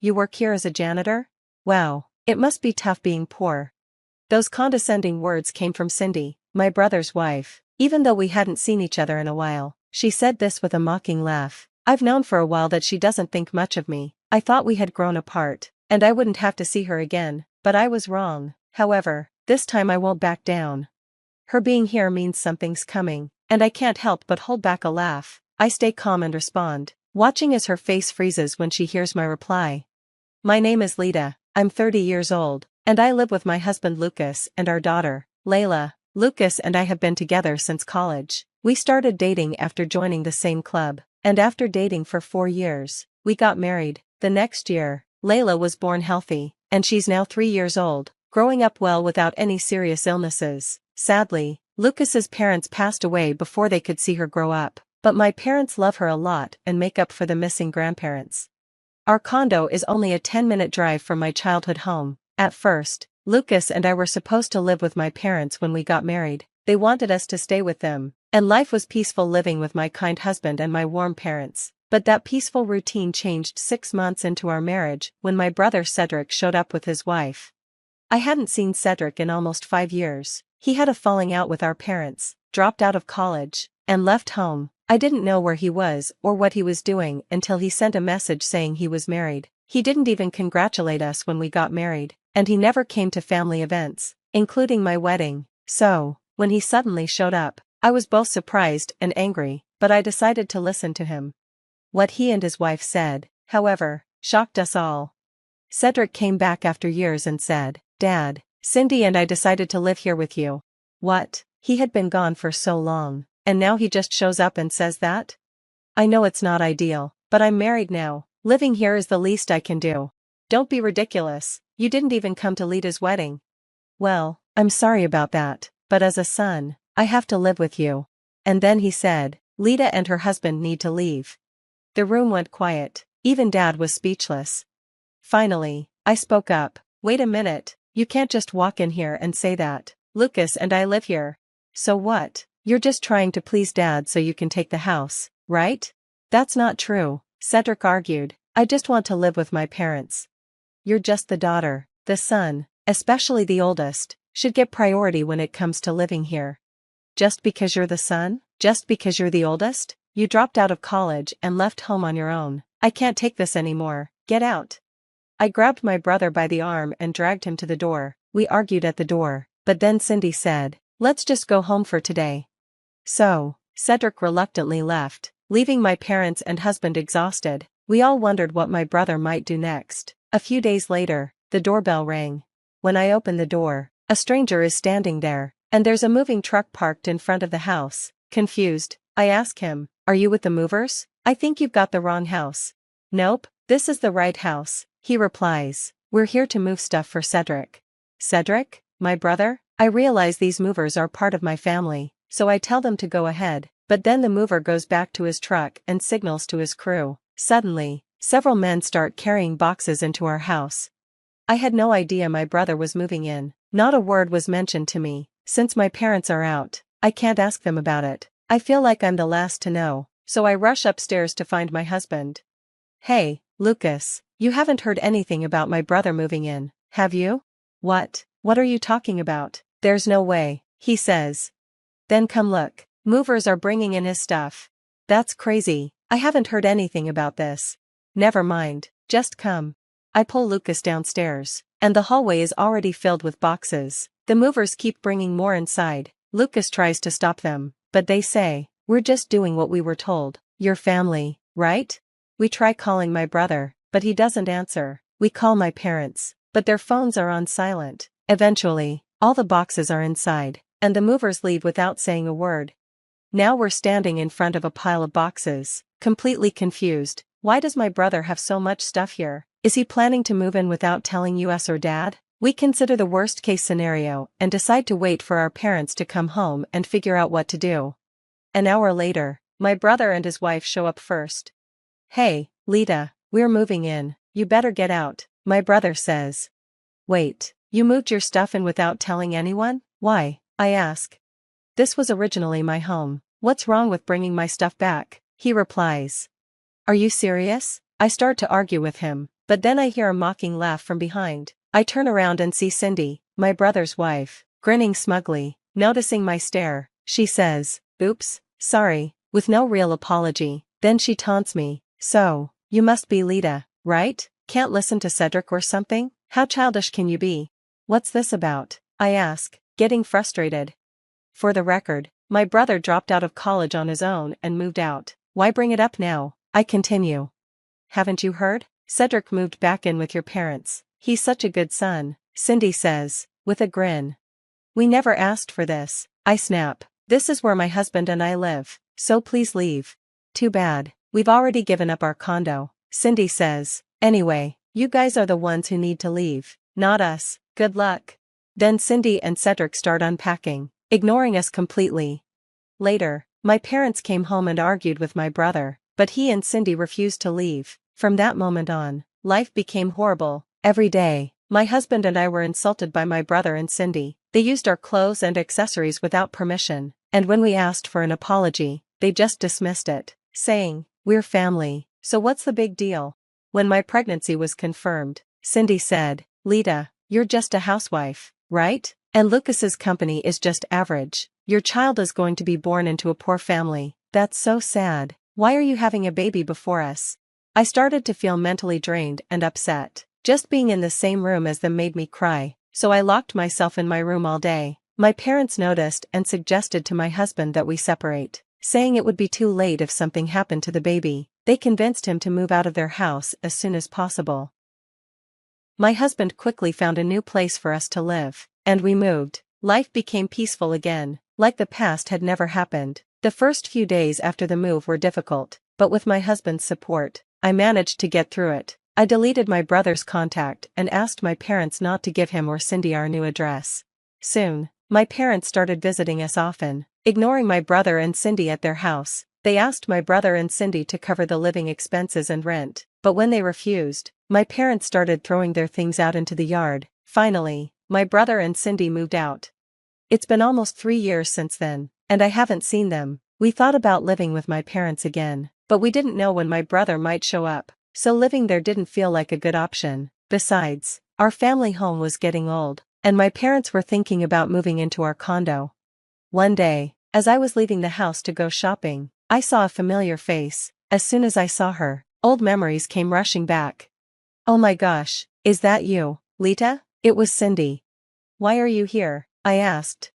You work here as a janitor? Wow, it must be tough being poor. Those condescending words came from Cindy, my brother's wife. Even though we hadn't seen each other in a while, she said this with a mocking laugh. I've known for a while that she doesn't think much of me. I thought we had grown apart, and I wouldn't have to see her again, but I was wrong. However, this time I won't back down. Her being here means something's coming, and I can't help but hold back a laugh. I stay calm and respond, watching as her face freezes when she hears my reply. My name is Lita, I'm 30 years old, and I live with my husband Lucas and our daughter, Layla. Lucas and I have been together since college. We started dating after joining the same club, and after dating for 4 years, we got married. The next year, Layla was born healthy, and she's now 3 years old, growing up well without any serious illnesses. Sadly, Lucas's parents passed away before they could see her grow up, but my parents love her a lot and make up for the missing grandparents. Our condo is only a 10-minute drive from my childhood home. At first, Lucas and I were supposed to live with my parents when we got married. They wanted us to stay with them, and life was peaceful living with my kind husband and my warm parents. But that peaceful routine changed 6 months into our marriage when my brother Cedric showed up with his wife. I hadn't seen Cedric in almost 5 years. He had a falling out with our parents, dropped out of college, and left home. I didn't know where he was or what he was doing until he sent a message saying he was married. He didn't even congratulate us when we got married, and he never came to family events, including my wedding. So, when he suddenly showed up, I was both surprised and angry, but I decided to listen to him. What he and his wife said, however, shocked us all. Cedric came back after years and said, "Dad, Cindy and I decided to live here with you." What? He had been gone for so long, and now he just shows up and says that? I know it's not ideal, but I'm married now. Living here is the least I can do. Don't be ridiculous, you didn't even come to Lita's wedding. Well, I'm sorry about that, but as a son, I have to live with you. And then he said, Lita and her husband need to leave. The room went quiet, even Dad was speechless. Finally, I spoke up. Wait a minute, you can't just walk in here and say that. Lucas and I live here. So what? You're just trying to please Dad so you can take the house, right? That's not true, Cedric argued. I just want to live with my parents. You're just the daughter. The son, especially the oldest, should get priority when it comes to living here. Just because you're the son? Just because you're the oldest? You dropped out of college and left home on your own. I can't take this anymore. Get out. I grabbed my brother by the arm and dragged him to the door. We argued at the door, but then Cindy said, "Let's just go home for today." So, Cedric reluctantly left, leaving my parents and husband exhausted. We all wondered what my brother might do next. A few days later, the doorbell rang. When I opened the door, a stranger is standing there, and there's a moving truck parked in front of the house. Confused, I ask him, "Are you with the movers? I think you've got the wrong house." "Nope, this is the right house," he replies. "We're here to move stuff for Cedric." Cedric? My brother? I realize these movers are part of my family, so I tell them to go ahead, but then the mover goes back to his truck and signals to his crew. Suddenly, several men start carrying boxes into our house. I had no idea my brother was moving in. Not a word was mentioned to me. Since my parents are out, I can't ask them about it. I feel like I'm the last to know, so I rush upstairs to find my husband. "Hey, Lucas, you haven't heard anything about my brother moving in, have you?" "What? What are you talking about? There's no way," he says. "Then come look. Movers are bringing in his stuff." "That's crazy. I haven't heard anything about this." "Never mind, just come." I pull Lucas downstairs, and the hallway is already filled with boxes. The movers keep bringing more inside. Lucas tries to stop them, but they say, "We're just doing what we were told. Your family, right?" We try calling my brother, but he doesn't answer. We call my parents, but their phones are on silent. Eventually, all the boxes are inside, and the movers leave without saying a word. Now we're standing in front of a pile of boxes, completely confused. Why does my brother have so much stuff here? Is he planning to move in without telling us or Dad? We consider the worst-case scenario and decide to wait for our parents to come home and figure out what to do. An hour later, my brother and his wife show up first. "Hey, Lita, we're moving in, you better get out," my brother says. "Wait, you moved your stuff in without telling anyone? Why?" I ask. "This was originally my home. What's wrong with bringing my stuff back?" he replies. "Are you serious?" I start to argue with him, But then I hear a mocking laugh from behind. I turn around and see Cindy, my brother's wife, grinning smugly. Noticing my stare, she says, "Oops, sorry," with no real apology. Then she taunts me, "So, you must be Lita, right? Can't listen to Cedric or something? How childish can you be?" "What's this about?" I ask, getting frustrated. For the record, my brother dropped out of college on his own and moved out. Why bring it up now? I continue. "Haven't you heard? Cedric moved back in with your parents. He's such a good son," Cindy says, with a grin. "We never asked for this," I snap. "This is where my husband and I live, so please leave." "Too bad, we've already given up our condo," Cindy says. "Anyway, you guys are the ones who need to leave, not us. Good luck." Then Cindy and Cedric start unpacking, ignoring us completely. Later, my parents came home and argued with my brother, but he and Cindy refused to leave. From that moment on, life became horrible. Every day, my husband and I were insulted by my brother and Cindy. They used our clothes and accessories without permission, and when we asked for an apology, they just dismissed it, saying, "We're family, so what's the big deal?" When my pregnancy was confirmed, Cindy said, "Lita, you're just a housewife, right? And Lucas's company is just average. Your child is going to be born into a poor family. That's so sad. Why are you having a baby before us?" I started to feel mentally drained and upset. Just being in the same room as them made me cry, so I locked myself in my room all day. My parents noticed and suggested to my husband that we separate, saying it would be too late if something happened to the baby. They convinced him to move out of their house as soon as possible. My husband quickly found a new place for us to live, and we moved. Life became peaceful again, like the past had never happened. The first few days after the move were difficult, but with my husband's support, I managed to get through it. I deleted my brother's contact and asked my parents not to give him or Cindy our new address. Soon, my parents started visiting us often, ignoring my brother and Cindy at their house. They asked my brother and Cindy to cover the living expenses and rent, but when they refused, my parents started throwing their things out into the yard. Finally, my brother and Cindy moved out. It's been almost 3 years since then, and I haven't seen them. We thought about living with my parents again, but we didn't know when my brother might show up, so living there didn't feel like a good option. Besides, our family home was getting old, and my parents were thinking about moving into our condo. One day, as I was leaving the house to go shopping, I saw a familiar face. As soon as I saw her, old memories came rushing back. "Oh my gosh, is that you, Lita?" It was Cindy. "Why are you here?" I asked.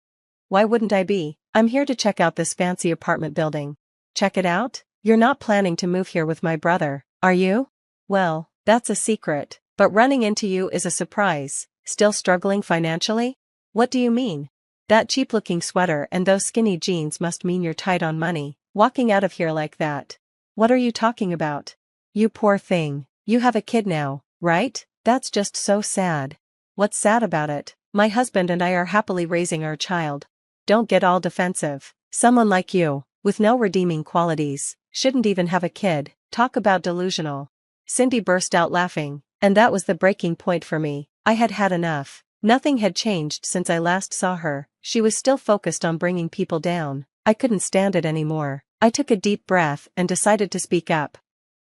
"Why wouldn't I be? I'm here to check out this fancy apartment building." "Check it out? You're not planning to move here with my brother, are you?" "Well, that's a secret, but running into you is a surprise." "Still struggling financially?" "What do you mean?" "That cheap-looking sweater and those skinny jeans must mean you're tight on money, walking out of here like that." "What are you talking about?" "You poor thing, you have a kid now, right? That's just so sad." "What's sad about it? My husband and I are happily raising our child." "Don't get all defensive. Someone like you, with no redeeming qualities, shouldn't even have a kid. Talk about delusional." Cindy burst out laughing, and that was the breaking point for me. I had had enough. Nothing had changed since I last saw her. She was still focused on bringing people down. I couldn't stand it anymore. I took a deep breath and decided to speak up.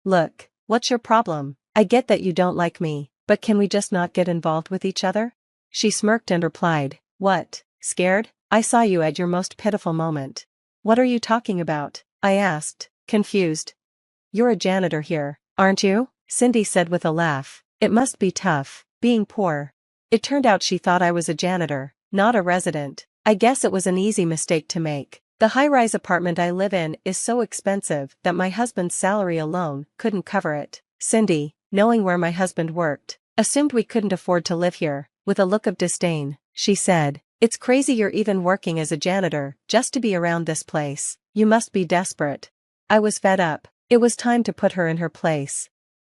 "Look, what's your problem? I get that you don't like me, but can we just not get involved with each other?" She smirked and replied, "What, scared? I saw you at your most pitiful moment." "What are you talking about?" I asked, confused. "You're a janitor here, aren't you?" Cindy said with a laugh. "It must be tough, being poor." It turned out she thought I was a janitor, not a resident. I guess it was an easy mistake to make. The high-rise apartment I live in is so expensive that my husband's salary alone couldn't cover it. Cindy, knowing where my husband worked, assumed we couldn't afford to live here. With a look of disdain, she said, "It's crazy you're even working as a janitor just to be around this place. You must be desperate." I was fed up. It was time to put her in her place.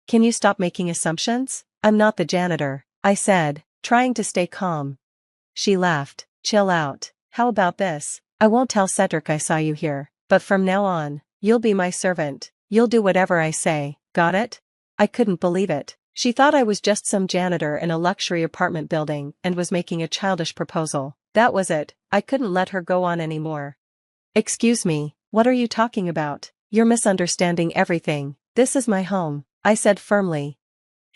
"Can you stop making assumptions? I'm not the janitor," I said, trying to stay calm. She laughed. "Chill out. How about this? I won't tell Cedric I saw you here, but from now on, you'll be my servant. You'll do whatever I say, got it?" I couldn't believe it. She thought I was just some janitor in a luxury apartment building and was making a childish proposal. That was it. I couldn't let her go on anymore. "Excuse me, what are you talking about? You're misunderstanding everything. This is my home," I said firmly.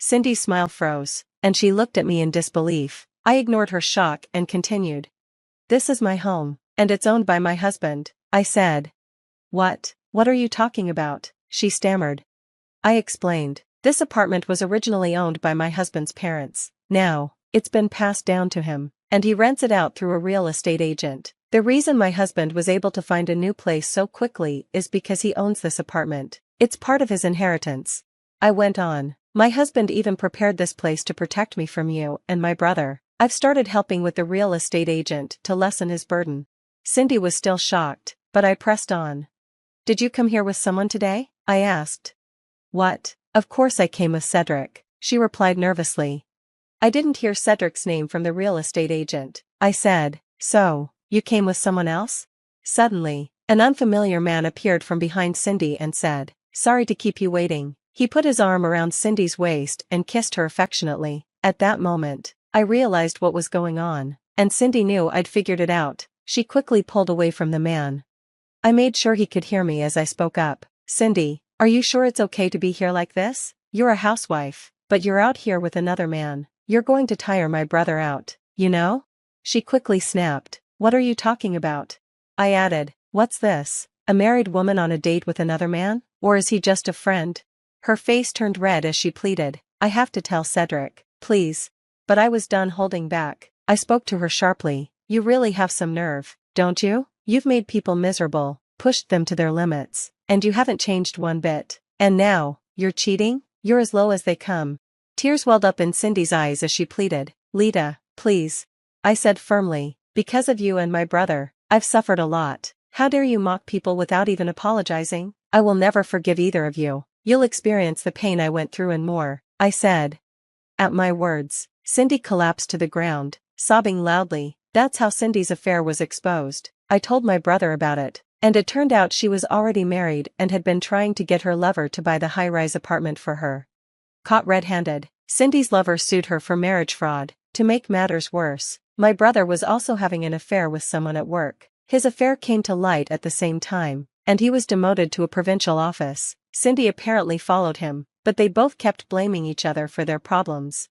Cindy's smile froze, and she looked at me in disbelief. I ignored her shock and continued. This is my home, and it's owned by my husband, I said. What? What are you talking about? She stammered. I explained. This apartment was originally owned by my husband's parents. Now, it's been passed down to him, and he rents it out through a real estate agent. The reason my husband was able to find a new place so quickly is because he owns this apartment. It's part of his inheritance. I went on. My husband even prepared this place to protect me from you and my brother. I've started helping with the real estate agent to lessen his burden. Cindy was still shocked, but I pressed on. Did you come here with someone today? I asked. What? Of course I came with Cedric, she replied nervously. I didn't hear Cedric's name from the real estate agent, I said. So, you came with someone else? Suddenly, an unfamiliar man appeared from behind Cindy and said, Sorry to keep you waiting. He put his arm around Cindy's waist and kissed her affectionately. At that moment, I realized what was going on, and Cindy knew I'd figured it out. She quickly pulled away from the man. I made sure he could hear me as I spoke up. Cindy, are you sure it's okay to be here like this? You're a housewife, but you're out here with another man. You're going to tire my brother out, you know? She quickly snapped. What are you talking about? I added, What's this? A married woman on a date with another man? Or is he just a friend? Her face turned red as she pleaded, I have to tell Cedric, please. But I was done holding back. I spoke to her sharply. You really have some nerve, don't you? You've made people miserable, pushed them to their limits, and you haven't changed one bit. And now, you're cheating? You're as low as they come. Tears welled up in Cindy's eyes as she pleaded, Lita, please. I said firmly, because of you and my brother, I've suffered a lot. How dare you mock people without even apologizing? I will never forgive either of you. You'll experience the pain I went through and more, I said. At my words, Cindy collapsed to the ground, sobbing loudly. That's how Cindy's affair was exposed. I told my brother about it, and it turned out she was already married and had been trying to get her lover to buy the high-rise apartment for her. Caught red-handed, Cindy's lover sued her for marriage fraud. To make matters worse, my brother was also having an affair with someone at work. His affair came to light at the same time, and he was demoted to a provincial office. Cindy apparently followed him, but they both kept blaming each other for their problems.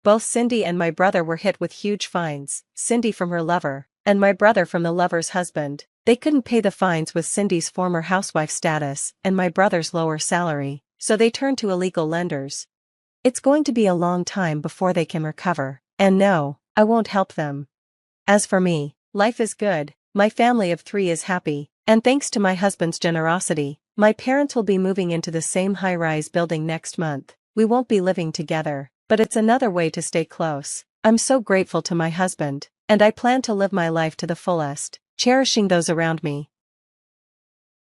Both Cindy and my brother were hit with huge fines, Cindy from her lover, and my brother from the lover's husband. They couldn't pay the fines with Cindy's former housewife status and my brother's lower salary, so they turned to illegal lenders. It's going to be a long time before they can recover, and no, I won't help them. As for me, life is good, my family of 3 is happy, and thanks to my husband's generosity, my parents will be moving into the same high-rise building next month. We won't be living together, but it's another way to stay close. I'm so grateful to my husband, and I plan to live my life to the fullest, cherishing those around me,